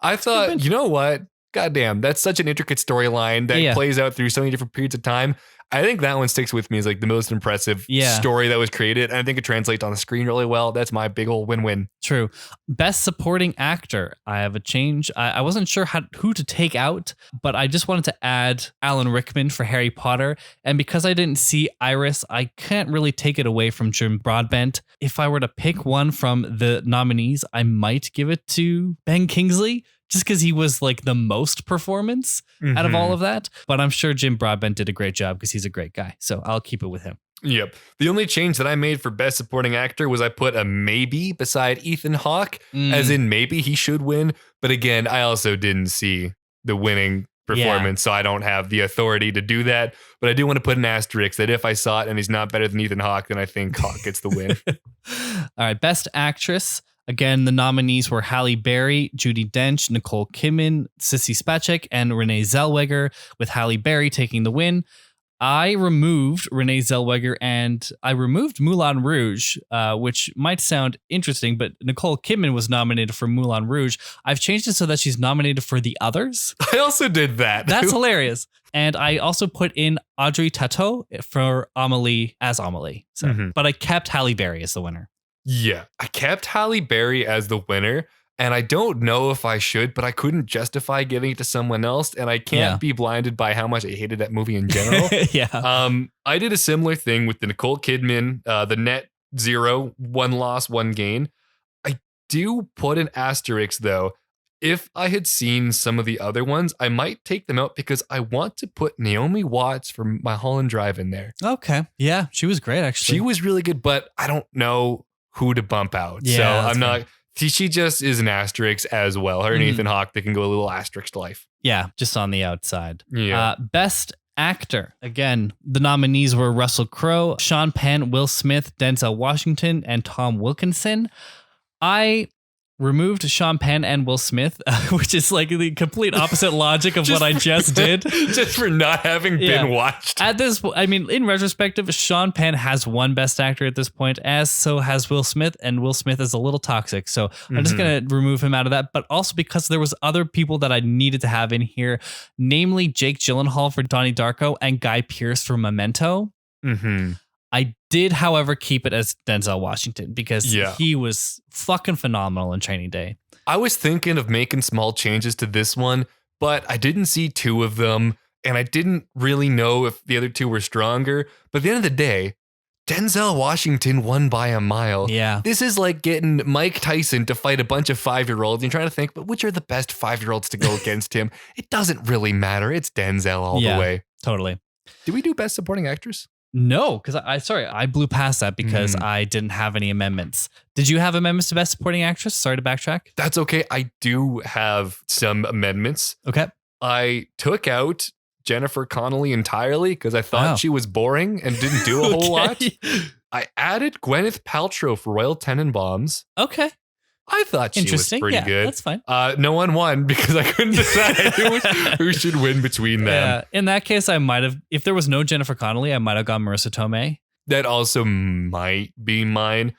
I thought, you know what? Goddamn, that's such an intricate storyline that plays out through so many different periods of time. I think that one sticks with me as like the most impressive story that was created. And I think it translates on the screen really well. That's my big old win-win. True. Best supporting actor. I have a change. I wasn't sure who to take out, but I just wanted to add Alan Rickman for Harry Potter. And because I didn't see Iris, I can't really take it away from Jim Broadbent. If I were to pick one from the nominees, I might give it to Ben Kingsley, just because he was like the most performance out of all of that. But I'm sure Jim Broadbent did a great job because he's a great guy. So I'll keep it with him. Yep. The only change that I made for Best Supporting Actor was I put a maybe beside Ethan Hawke, as in maybe he should win. But again, I also didn't see the winning performance, so I don't have the authority to do that. But I do want to put an asterisk that if I saw it and he's not better than Ethan Hawke, then I think Hawke gets the win. All right. Best Actress. Again, the nominees were Halle Berry, Judi Dench, Nicole Kidman, Sissy Spacek, and Renee Zellweger, with Halle Berry taking the win. I removed Renee Zellweger and I removed Moulin Rouge, which might sound interesting, but Nicole Kidman was nominated for Moulin Rouge. I've changed it so that she's nominated for the others. I also did that. That's hilarious. And I also put in Audrey Tautou for Amelie as Amelie. So, but I kept Halle Berry as the winner. Yeah, I kept Halle Berry as the winner, and I don't know if I should, but I couldn't justify giving it to someone else, and I can't be blinded by how much I hated that movie in general. I did a similar thing with the Nicole Kidman, the net 0, 1 loss, 1 gain. I do put an asterisk, though. If I had seen some of the other ones, I might take them out because I want to put Naomi Watts from Mulholland Drive in there. Okay. Yeah, she was great, actually. She was really good, but I don't know who to bump out. Yeah, so I'm not. She just is an asterisk as well. Her and Ethan Hawke, they can go a little asterisk to life. Yeah, just on the outside. Yeah. Best Actor. Again, the nominees were Russell Crowe, Sean Penn, Will Smith, Denzel Washington, and Tom Wilkinson. I removed Sean Penn and Will Smith, which is like the complete opposite logic of what I just did. Just for not having been watched. At this, I mean, in retrospective, Sean Penn has won Best Actor at this point, as so has Will Smith, and Will Smith is a little toxic. So I'm just going to remove him out of that. But also because there was other people that I needed to have in here, namely Jake Gyllenhaal for Donnie Darko and Guy Pearce for Memento. I did, however, keep it as Denzel Washington because he was fucking phenomenal in Training Day. I was thinking of making small changes to this one, but I didn't see two of them, and I didn't really know if the other two were stronger. But at the end of the day, Denzel Washington won by a mile. Yeah. This is like getting Mike Tyson to fight a bunch of 5-year-olds. You're trying to think, but which are the best 5-year-olds to go against him? It doesn't really matter. It's Denzel all the way. Totally. Did we do Best Supporting Actress? No, because I blew past that because I didn't have any amendments. Did you have amendments to Best Supporting Actress? Sorry to backtrack. That's okay. I do have some amendments. Okay. I took out Jennifer Connelly entirely because I thought she was boring and didn't do a whole lot. I added Gwyneth Paltrow for Royal Tenenbaums. Okay. I thought she was pretty good. That's fine. No one won because I couldn't decide who should win between them. Yeah. In that case, I might have, if there was no Jennifer Connelly, I might have gone Marissa Tomei. That also might be mine.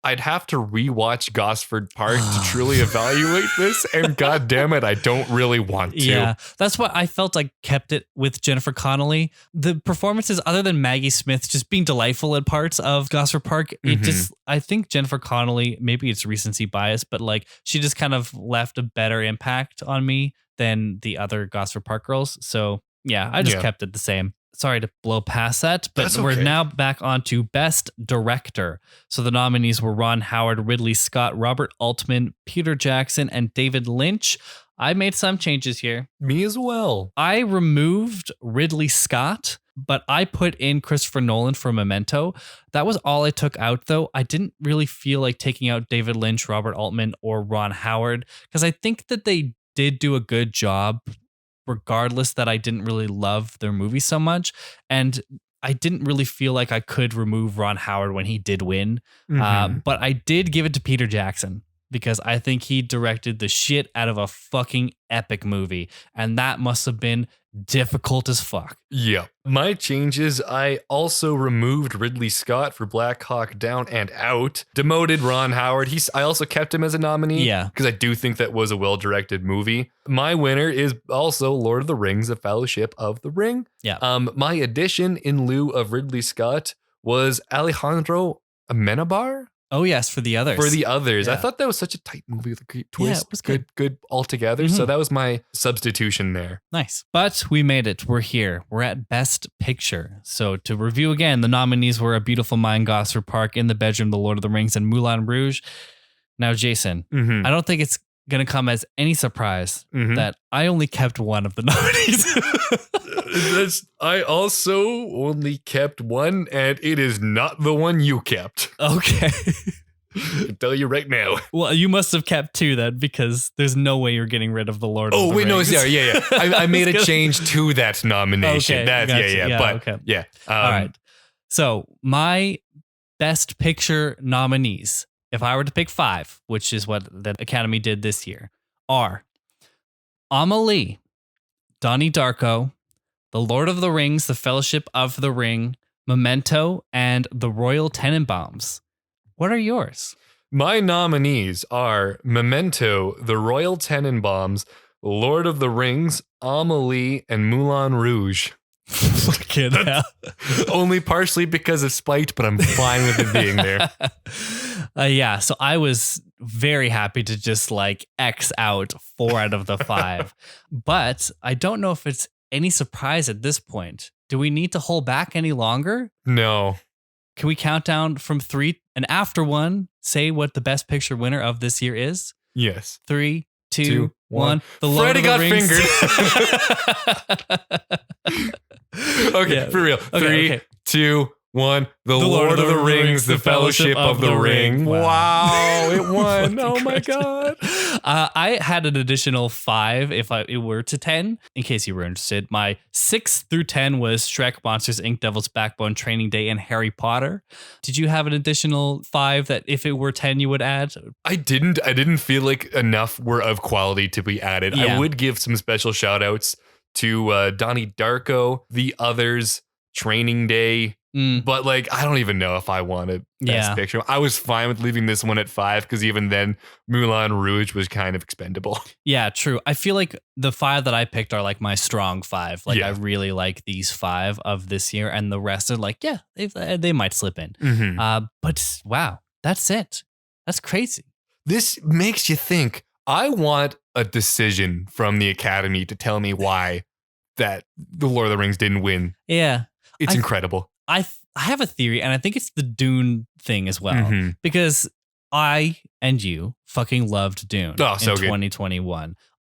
I'd have to rewatch Gosford Park to truly evaluate this, and god damn it, I don't really want to. Yeah, that's why I felt I kept it with Jennifer Connelly. The performances, other than Maggie Smith just being delightful at parts of Gosford Park, it just, I think Jennifer Connelly, maybe it's recency bias, but like she just kind of left a better impact on me than the other Gosford Park girls. So yeah, I just kept it the same. Sorry to blow past that, but we're now back on to Best Director. So the nominees were Ron Howard, Ridley Scott, Robert Altman, Peter Jackson, and David Lynch. I made some changes here. Me as well. I removed Ridley Scott, but I put in Christopher Nolan for Memento. That was all I took out, though. I didn't really feel like taking out David Lynch, Robert Altman, or Ron Howard, because I think that they did do a good job regardless that I didn't really love their movie so much. And I didn't really feel like I could remove Ron Howard when he did win. But I did give it to Peter Jackson because I think he directed the shit out of a fucking epic movie. And that must have been difficult as fuck. Yeah. My changes, I also removed Ridley Scott for Black Hawk Down and Out. Demoted Ron Howard. I also kept him as a nominee. Yeah. Because I do think that was a well-directed movie. My winner is also Lord of the Rings, The Fellowship of the Ring. Yeah. My addition in lieu of Ridley Scott was Alejandro Amenabar. Oh, yes, for the others. For the others. Yeah. I thought that was such a tight movie with a great twist. Yeah, it was good altogether. So that was my substitution there. Nice. But we made it. We're here. We're at Best Picture. So to review again, the nominees were A Beautiful Mind, Gosford Park, In the Bedroom, The Lord of the Rings, and Moulin Rouge. Now, Jason, I don't think it's going to come as any surprise that I only kept one of the nominees. I also only kept one, and it is not the one you kept. Okay. I can tell you right now. Well, you must have kept two then, because there's no way you're getting rid of the Lord of the Rings. No, sorry, yeah. I made a change to that nomination. Okay, That's gotcha. All right. So my Best Picture nominees, if I were to pick 5, which is what the Academy did this year, are Amelie, Donnie Darko, The Lord of the Rings, The Fellowship of the Ring, Memento, and The Royal Tenenbaums. What are yours? My nominees are Memento, The Royal Tenenbaums, Lord of the Rings, Amelie, and Moulin Rouge. Fucking hell. Only partially because of spite, but I'm fine with it being there. Yeah, so I was very happy to just like X out 4 out of the 5. But I don't know if it's any surprise at this point. Do we need to hold back any longer? No. Can we count down from 3 and after 1 say what the Best Picture winner of this year is? Yes. 3, 2, 1. The Lord Freddie of the got Rings. fingered. Okay, for real. 3, 2, won The Lord of the Rings, The Fellowship of the Ring. Wow, it won. Oh my God. I had an additional 5 if it were to 10, in case you were interested. My 6 through 10 was Shrek, Monsters, Inc., Devil's Backbone, Training Day, and Harry Potter. Did you have an additional 5 that if it were 10 you would add? I didn't feel like enough were of quality to be added. Yeah. I would give some special shout outs to Donnie Darko, The Others, Training Day. But like, I don't even know if I wanted Best Picture. I was fine with leaving this one at 5 because even then, Moulin Rouge was kind of expendable. Yeah, true. I feel like the 5 that I picked are like my strong 5. Like I really like these 5 of this year, and the rest are like, yeah, they might slip in. But wow, that's it. That's crazy. This makes you think. I want a decision from the Academy to tell me why that The Lord of the Rings didn't win. Yeah. It's incredible. I have a theory, and I think it's the Dune thing as well, because I and you fucking loved Dune in 2021.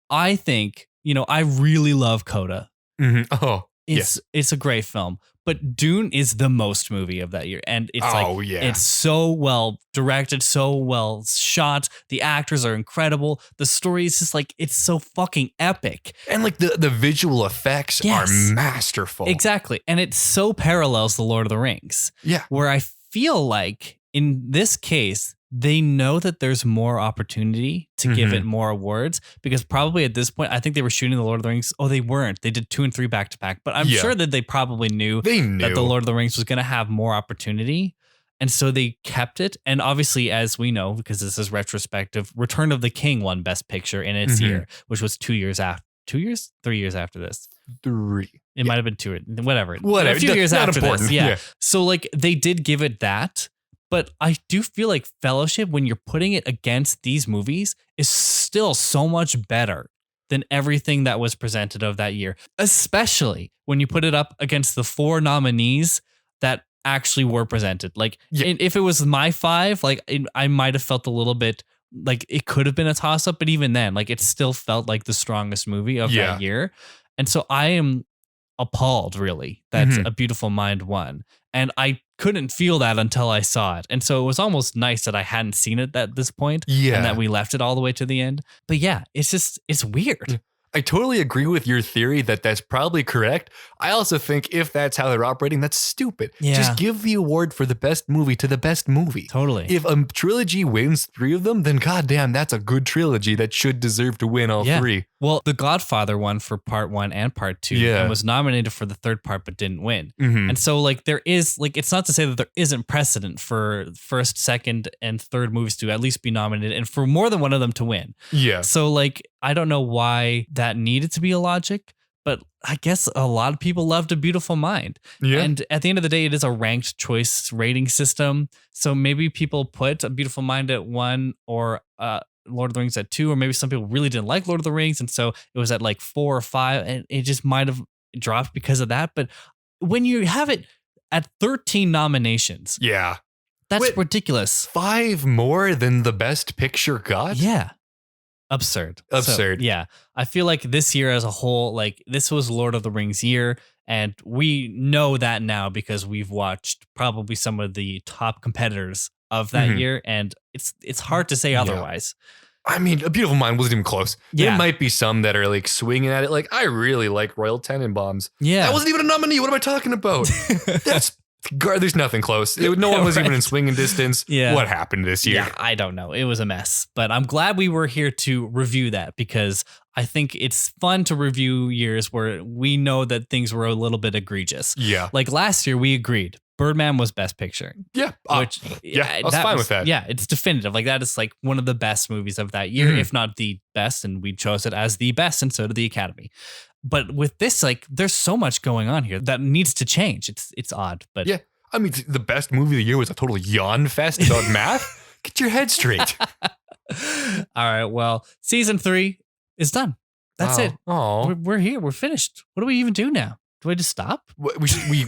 I think, I really love Coda. Oh, it's a great film, but Dune is the most movie of that year, and it's it's so well directed, so well shot. The actors are incredible. The story is just like, it's so fucking epic, and like the visual effects are masterful. Exactly, and it so parallels The Lord of the Rings. Yeah, where I feel like in this case, they know that there's more opportunity to give it more awards, because probably at this point, I think they were shooting The Lord of the Rings. Oh, they weren't. They did 2 and 3 back to back, but I'm sure that they probably knew that The Lord of the Rings was going to have more opportunity. And so they kept it. And obviously, as we know, because this is retrospective, Return of the King won Best Picture in its year, which was 2 years after. 2 years? 3 years after this. 3. It might have been 2. Whatever. A few years after this. Yeah. So like they did give it that. But I do feel like Fellowship, when you're putting it against these movies, is still so much better than everything that was presented of that year, especially when you put it up against the 4 nominees that actually were presented. Like, if it was my 5, like I might have felt a little bit like it could have been a toss up, but even then, like it still felt like the strongest movie of that year. And so I am appalled, really, that A Beautiful Mind won. And I couldn't feel that until I saw it. And so it was almost nice that I hadn't seen it at this point and that we left it all the way to the end. But yeah, it's weird. I totally agree with your theory that that's probably correct. I also think if that's how they're operating, that's stupid. Yeah. Just give the award for the best movie to the best movie. Totally. If a trilogy wins 3 of them, then goddamn, that's a good trilogy that should deserve to win all 3. Well, The Godfather won for part 1 and part 2 and was nominated for the 3rd part, but didn't win. And so like there is, like, it's not to say that there isn't precedent for 1st, 2nd, and 3rd movies to at least be nominated and for more than one of them to win. Yeah. So like, I don't know why that needed to be a logic, but I guess a lot of people loved A Beautiful Mind. Yeah. And at the end of the day, it is a ranked choice rating system. So maybe people put A Beautiful Mind at 1 or Lord of the Rings at 2, or maybe some people really didn't like Lord of the Rings. And so it was at like 4 or 5 and it just might have dropped because of that. But when you have it at 13 nominations, that's ridiculous. 5 more than the Best Picture got? Yeah. Absurd. So, yeah. I feel like this year as a whole, like this was Lord of the Rings year. And we know that now because we've watched probably some of the top competitors of that year. And it's hard to say otherwise. I mean, A Beautiful Mind wasn't even close. There might be some that are like swinging at it. Like, I really like Royal Tenenbaums. Yeah. That wasn't even a nominee. What am I talking about? There's nothing close. No one was even in swinging distance. Yeah. What happened this year? Yeah, I don't know. It was a mess. But I'm glad we were here to review that because I think it's fun to review years where we know that things were a little bit egregious. Yeah. Like last year, we agreed. Birdman was Best Picture. Yeah. I was fine with that. Yeah, it's definitive. Like that is like one of the best movies of that year, if not the best. And we chose it as the best, and so did the Academy. But with this, like, there's so much going on here that needs to change. It's odd, but yeah. I mean, the best movie of the year was a total yawn fest about math. Get your head straight. All right. Well, season 3 is done. That's it. Oh, we're here. We're finished. What do we even do now? Do I just stop?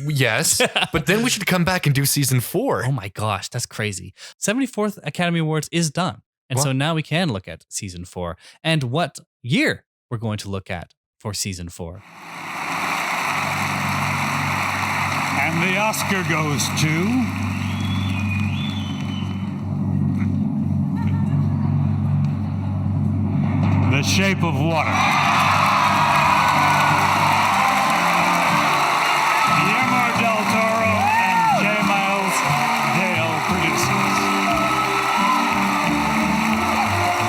Yes, but then we should come back and do season 4. Oh my gosh, that's crazy. 74th Academy Awards is done. And so now we can look at season 4 and what year we're going to look at for season 4. And the Oscar goes to... The Shape of Water. Guillermo del Toro and J. Miles Dale produces.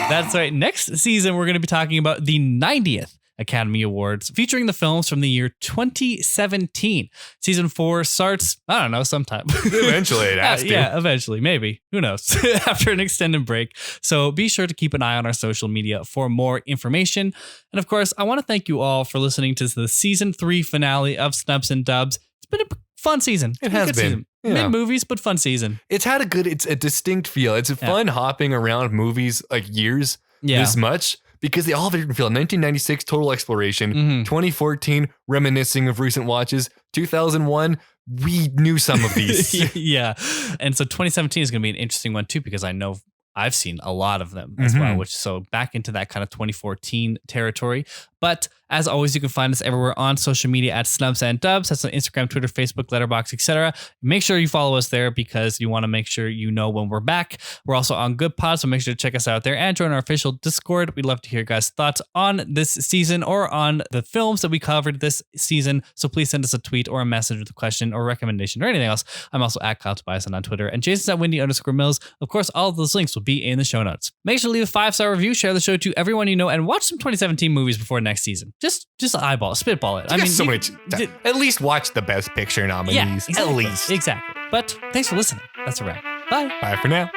That's right. Next season, we're going to be talking about the 90th Academy Awards, featuring the films from the year 2017. Season 4 starts, I don't know, sometime. Eventually it has to. Yeah, eventually, maybe. Who knows? After an extended break. So be sure to keep an eye on our social media for more information. And of course, I want to thank you all for listening to the season 3 finale of Snubs and Dubs. It's been a fun season. It has been. Yeah. Mid-movies, but fun season. It's had it's a distinct feel. It's a fun hopping around movies like years this much. Because they all have a different feel. 1996, total exploration. 2014, reminiscing of recent watches. 2001, we knew some of these. Yeah. And so 2017 is going to be an interesting one too, because I know I've seen a lot of them as well, so back into that kind of 2014 territory. But as always, you can find us everywhere on social media at Snubs and Dubs. That's on Instagram, Twitter, Facebook, Letterboxd, etc. Make sure you follow us there because you want to make sure you know when we're back. We're also on Good Pod, so make sure to check us out there and join our official Discord. We'd love to hear your guys' thoughts on this season or on the films that we covered this season. So please send us a tweet or a message with a question or recommendation or anything else. I'm also at Kyle Tobiasson on Twitter and Jason's at Windy_Mills. Of course, all of those links will be in the show notes. Make sure to leave a 5-star review, share the show to everyone you know, and watch some 2017 movies before next season. Just eyeball, spitball it. At least watch the Best Picture nominees. Yeah, exactly, at least. Exactly. But thanks for listening. That's a wrap. Bye. Bye for now.